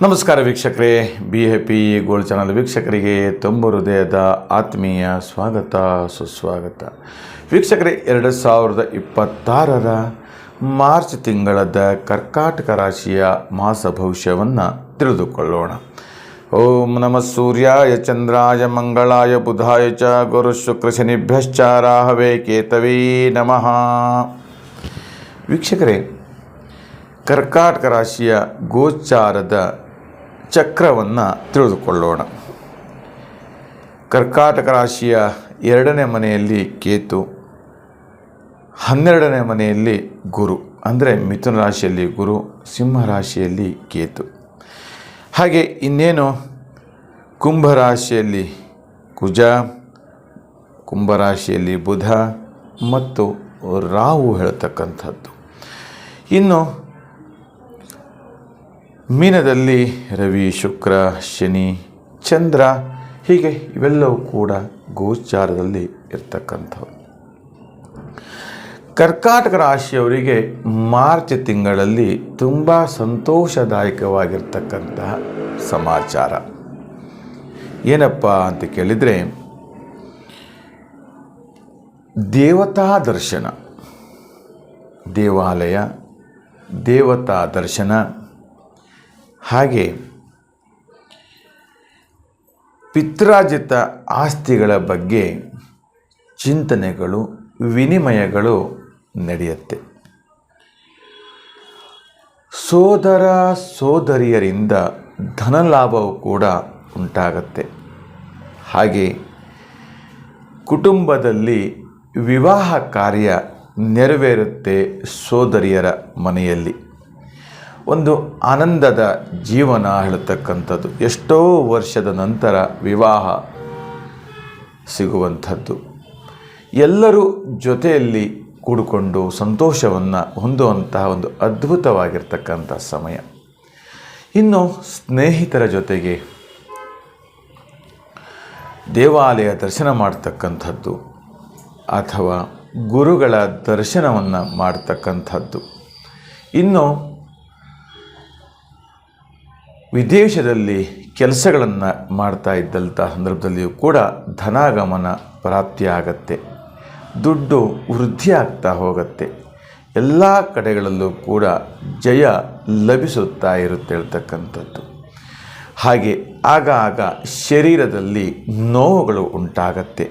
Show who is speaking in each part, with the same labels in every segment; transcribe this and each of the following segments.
Speaker 1: ನಮಸ್ಕಾರ ವೀಕ್ಷಕರೇ, BAP gold channel ವೀಕ್ಷಕರಿಗೆ ತುಂಬ ಹೃದಯದ ಆತ್ಮೀಯ ಸ್ವಾಗತ ಸುಸ್ವಾಗತ. ವೀಕ್ಷಕರೇ, 2026 ಮಾರ್ಚ್ ತಿಂಗಳದ ಕರ್ಕಾಟಕ ರಾಶಿಯ ಮಾಸ ಭವಿಷ್ಯವನ್ನು ತಿಳಿದುಕೊಳ್ಳೋಣ. ಓಂ ನಮಃ ಸೂರ್ಯಾಯ ಚಂದ್ರಾಯ ಮಂಗಳಾಯ ಬುಧಾಯ ಚ ಗುರು ಶುಕ್ರ ಶನಿಭ್ಯಶ್ಚ ರಾಹವೇ ಕೇತವೇ ನಮಃ. ವೀಕ್ಷಕರೇ, ಕರ್ಕಾಟಕ ರಾಶಿಯ ಗೋಚಾರದ ಚಕ್ರವನ್ನು ತಿಳಿದುಕೊಳ್ಳೋಣ. ಕರ್ಕಾಟಕ ರಾಶಿಯ 2ನೇ ಮನೆಯಲ್ಲಿ ಕೇತು, 12ನೇ ಮನೆಯಲ್ಲಿ ಗುರು, ಅಂದರೆ ಮಿಥುನ ರಾಶಿಯಲ್ಲಿ ಗುರು, ಸಿಂಹ ರಾಶಿಯಲ್ಲಿ ಕೇತು. ಹಾಗೆ ಇನ್ನೇನು ಕುಂಭರಾಶಿಯಲ್ಲಿ ಕುಜ, ಕುಂಭರಾಶಿಯಲ್ಲಿ ಬುಧ ಮತ್ತು ರಾಹು ಹೇಳ್ತಕ್ಕಂಥದ್ದು. ಇನ್ನು ಮೀನದಲ್ಲಿ ರವಿ, ಶುಕ್ರ, ಶನಿ, ಚಂದ್ರ, ಹೀಗೆ ಇವೆಲ್ಲವೂ ಕೂಡ ಗೋಚಾರದಲ್ಲಿ ಇರ್ತಕ್ಕಂಥವು. ಕರ್ಕಾಟಕ ರಾಶಿಯವರಿಗೆ ಮಾರ್ಚ್ ತಿಂಗಳಲ್ಲಿ ತುಂಬ ಸಂತೋಷದಾಯಕವಾಗಿರ್ತಕ್ಕಂತಹ ಸಮಾಚಾರ ಏನಪ್ಪ ಅಂತ ಕೇಳಿದರೆ, ದೇವತಾ ದರ್ಶನ, ದೇವಾಲಯ, ದೇವತಾ ದರ್ಶನ, ಹಾಗೆ ಪಿತ್ರಾರ್ಜಿತ ಆಸ್ತಿಗಳ ಬಗ್ಗೆ ಚಿಂತನೆಗಳು, ವಿನಿಮಯಗಳು ನಡೆಯುತ್ತೆ. ಸೋದರ ಸೋದರಿಯರಿಂದ ಧನಲಾಭವೂ ಕೂಡ ಉಂಟಾಗತ್ತೆ. ಹಾಗೆ ಕುಟುಂಬದಲ್ಲಿ ವಿವಾಹ ಕಾರ್ಯ ನೆರವೇರುತ್ತೆ. ಸೋದರಿಯರ ಮನೆಯಲ್ಲಿ ಒಂದು ಆನಂದದ ಜೀವನ ಹೇಳತಕ್ಕಂಥದ್ದು, ಎಷ್ಟೋ ವರ್ಷದ ನಂತರ ವಿವಾಹ ಸಿಗುವಂಥದ್ದು, ಎಲ್ಲರೂ ಜೊತೆಯಲ್ಲಿ ಕೂಡಿಕೊಂಡು ಸಂತೋಷವನ್ನು ಹೊಂದುವಂತಹ ಒಂದು ಅದ್ಭುತವಾಗಿರ್ತಕ್ಕಂಥ ಸಮಯ. ಇನ್ನು ಸ್ನೇಹಿತರ ಜೊತೆಗೆ ದೇವಾಲಯ ದರ್ಶನ ಮಾಡ್ತಕ್ಕಂಥದ್ದು ಅಥವಾ ಗುರುಗಳ ದರ್ಶನವನ್ನು ಮಾಡ್ತಕ್ಕಂಥದ್ದು, ಇನ್ನು ವಿದೇಶದಲ್ಲಿ ಕೆಲಸಗಳನ್ನು ಮಾಡ್ತಾ ಇದ್ದಂಥ ಸಂದರ್ಭದಲ್ಲಿಯೂ ಕೂಡ ಧನಾಗಮನ ಪ್ರಾಪ್ತಿಯಾಗತ್ತೆ, ದುಡ್ಡು ವೃದ್ಧಿ ಆಗ್ತಾ ಹೋಗುತ್ತೆ, ಎಲ್ಲ ಕಡೆಗಳಲ್ಲೂ ಕೂಡ ಜಯ ಲಭಿಸುತ್ತಾ ಇರುತ್ತೆ ಹೇಳ್ತಕ್ಕಂಥದ್ದು. ಹಾಗೆ ಆಗಾಗ ಶರೀರದಲ್ಲಿ ನೋವುಗಳು ಉಂಟಾಗತ್ತೆ.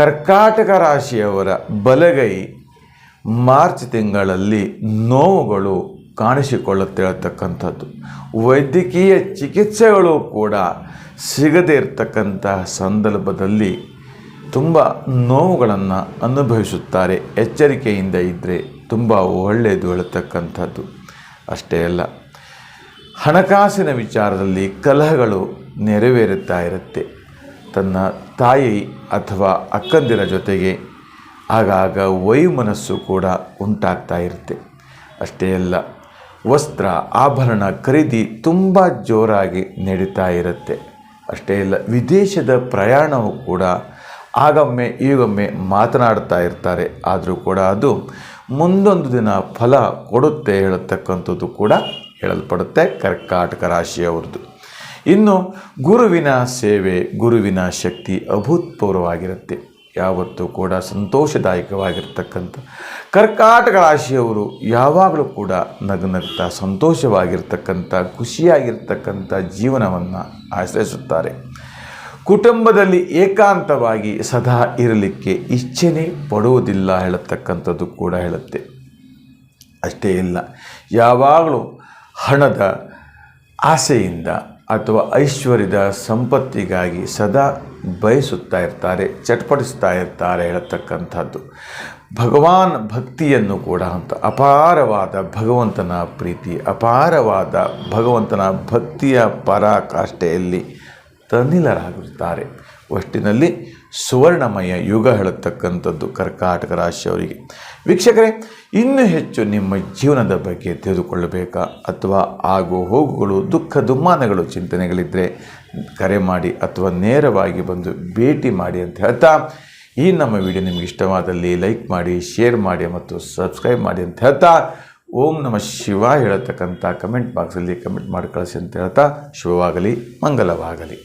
Speaker 1: ಕರ್ಕಾಟಕ ರಾಶಿಯವರ ಬಲಗೈ ಮಾರ್ಚ್ ತಿಂಗಳಲ್ಲಿ ನೋವುಗಳು ಕಾಣಿಸಿಕೊಳ್ಳುತ್ತೆ ಹೇಳ್ತಕ್ಕಂಥದ್ದು. ವೈದ್ಯಕೀಯ ಚಿಕಿತ್ಸೆಗಳು ಕೂಡ ಸಿಗದೇ ಇರತಕ್ಕಂಥ ಸಂದರ್ಭದಲ್ಲಿ ತುಂಬ ನೋವುಗಳನ್ನು ಅನುಭವಿಸುತ್ತಾರೆ. ಎಚ್ಚರಿಕೆಯಿಂದ ಇದ್ದರೆ ತುಂಬ ಒಳ್ಳೆಯದು ಹೇಳತಕ್ಕಂಥದ್ದು. ಅಷ್ಟೇ ಅಲ್ಲ, ಹಣಕಾಸಿನ ವಿಚಾರದಲ್ಲಿ ಕಲಹಗಳು ನೆರವೇರುತ್ತಾ ಇರುತ್ತೆ. ತನ್ನ ತಾಯಿ ಅಥವಾ ಅಕ್ಕಂದಿರ ಜೊತೆಗೆ ಆಗಾಗ ವೈಮನಸ್ಸು ಕೂಡ ಉಂಟಾಗ್ತಾ ಇರುತ್ತೆ. ಅಷ್ಟೇ ಅಲ್ಲ, ವಸ್ತ್ರ ಆಭರಣ ಖರೀದಿ ತುಂಬ ಜೋರಾಗಿ ನಡೀತಾ ಇರುತ್ತೆ. ಅಷ್ಟೇ ಅಲ್ಲ, ವಿದೇಶದ ಪ್ರಯಾಣವೂ ಕೂಡ ಆಗೊಮ್ಮೆ ಈಗೊಮ್ಮೆ ಮಾತನಾಡ್ತಾ ಇರ್ತಾರೆ. ಆದರೂ ಕೂಡ ಅದು ಮುಂದೊಂದು ದಿನ ಫಲ ಕೊಡುತ್ತೆ ಹೇಳತಕ್ಕಂಥದ್ದು ಕೂಡ ಹೇಳಲ್ಪಡುತ್ತೆ ಕರ್ಕಾಟಕ ರಾಶಿಯವರದು. ಇನ್ನು ಗುರುವಿನ ಸೇವೆ, ಗುರುವಿನ ಶಕ್ತಿ ಅಭೂತಪೂರ್ವವಾಗಿರುತ್ತೆ. ಯಾವತ್ತೂ ಕೂಡ ಸಂತೋಷದಾಯಕವಾಗಿರ್ತಕ್ಕಂಥ ಕರ್ಕಾಟಕ ರಾಶಿಯವರು ಯಾವಾಗಲೂ ಕೂಡ ನಗುನಗ್ತಾ ಸಂತೋಷವಾಗಿರ್ತಕ್ಕಂಥ ಖುಷಿಯಾಗಿರ್ತಕ್ಕಂಥ ಜೀವನವನ್ನು ಆಶ್ರಯಿಸುತ್ತಾರೆ. ಕುಟುಂಬದಲ್ಲಿ ಏಕಾಂತವಾಗಿ ಸದಾ ಇರಲಿಕ್ಕೆ ಇಚ್ಛೆನೇ ಪಡುವುದಿಲ್ಲ ಹೇಳತಕ್ಕಂಥದ್ದು ಕೂಡ ಹೇಳುತ್ತೆ. ಅಷ್ಟೇ ಇಲ್ಲ, ಯಾವಾಗಲೂ ಹಣದ ಆಸೆಯಿಂದ ಅಥವಾ ಐಶ್ವರ್ಯದ ಸಂಪತ್ತಿಗಾಗಿ ಸದಾ ಬಯಸುತ್ತಾ ಇರ್ತಾರೆ, ಚಟ್ಪಡಿಸ್ತಾ ಇರ್ತಾರೆ ಹೇಳತಕ್ಕಂಥದ್ದು. ಭಗವಾನ್ ಭಕ್ತಿಯನ್ನು ಕೂಡ ಅಂತ ಅಪಾರವಾದ ಭಗವಂತನ ಪ್ರೀತಿ, ಅಪಾರವಾದ ಭಗವಂತನ ಭಕ್ತಿಯ ಪರಾಕಾಷ್ಠೆಯಲ್ಲಿ ತನ್ನಿಲರಾಗಿರುತ್ತಾರೆ. ಒಟ್ಟಿನಲ್ಲಿ ಸುವರ್ಣಮಯ ಯುಗ ಹೇಳತಕ್ಕಂಥದ್ದು ಕರ್ಕಾಟಕ ರಾಶಿಯವರಿಗೆ. ವೀಕ್ಷಕರೇ, ಇನ್ನೂ ಹೆಚ್ಚು ನಿಮ್ಮ ಜೀವನದ ಬಗ್ಗೆ ತಿಳಿದುಕೊಳ್ಳಬೇಕಾ ಅಥವಾ ಆಗು ಹೋಗುಗಳು, ದುಃಖ ದುಮ್ಮಾನಗಳು, ಚಿಂತನೆಗಳಿದ್ದರೆ ಕರೆ ಮಾಡಿ ಅಥವಾ ನೇರವಾಗಿ ಬಂದು ಭೇಟಿ ಮಾಡಿ ಅಂತ ಹೇಳ್ತಾ, ಈ ನಮ್ಮ ವಿಡಿಯೋ ನಿಮಗೆ ಇಷ್ಟವಾದಲ್ಲಿ ಲೈಕ್ ಮಾಡಿ, ಶೇರ್ ಮಾಡಿ ಮತ್ತು ಸಬ್ಸ್ಕ್ರೈಬ್ ಮಾಡಿ ಅಂತ ಹೇಳ್ತಾ ಓಂ ನಮಃ ಶಿವಾಯ ಹೇಳತಕ್ಕಂಥ ಕಮೆಂಟ್ ಬಾಕ್ಸಲ್ಲಿ ಕಮೆಂಟ್ ಮಾಡಿ ಕಳಿಸಿ ಅಂತ ಹೇಳ್ತಾ ಶುಭವಾಗಲಿ, ಮಂಗಲವಾಗಲಿ.